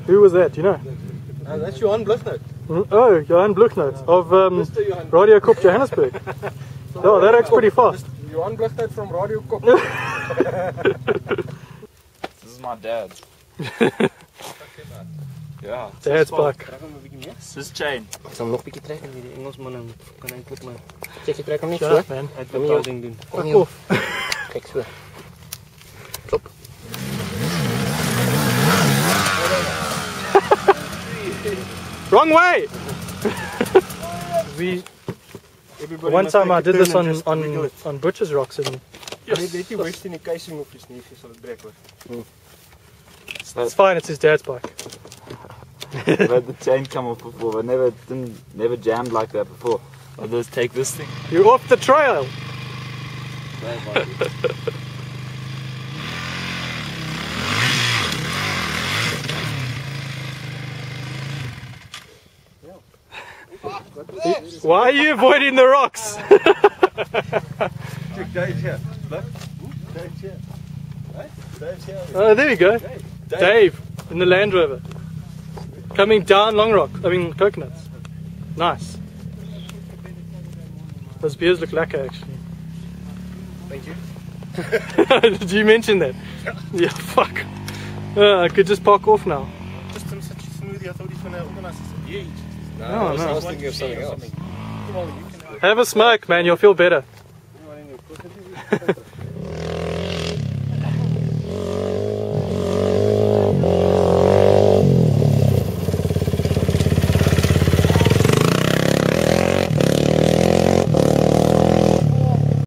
Who was that, do you know? That's Johan Bluchnoot. Oh, Johan Bluchnoot of Radio Kop Johannesburg. Oh, that acts pretty fast. Johan Bluchnoot from Radio Kop. This is my dad. Ja, Dad's bike. This is chain. Ek sal nog 'n bietjie trek en die Engelsman kan eintlik maar check jy trek hom nie Ja, so. man. Hy het my ding doen. Fuck off. Kyk so. Klop. Wrong way! One time I did this on Butcher's Rocks and Net die west in die casing op die sneefie sal dit breek hoor. it's fine, it's his dad's bike. I've had the chain come off before, but never jammed like that before. I'll just take this thing. You're off the trail! Why are you avoiding the rocks? Dave's here. Look. Dave's here. Right? Dave's here. Oh, there we go. Dave in the Land Rover. Coming down Long Rock. I mean, Coconuts. Nice. Those beers look lacquer actually. Thank you. Did you mention that? Yeah, fuck. I could just park off now. Just such a smoothie, I thought he's gonna organize this. No, I no. was thinking of something else. Have a smoke, man. You'll feel better.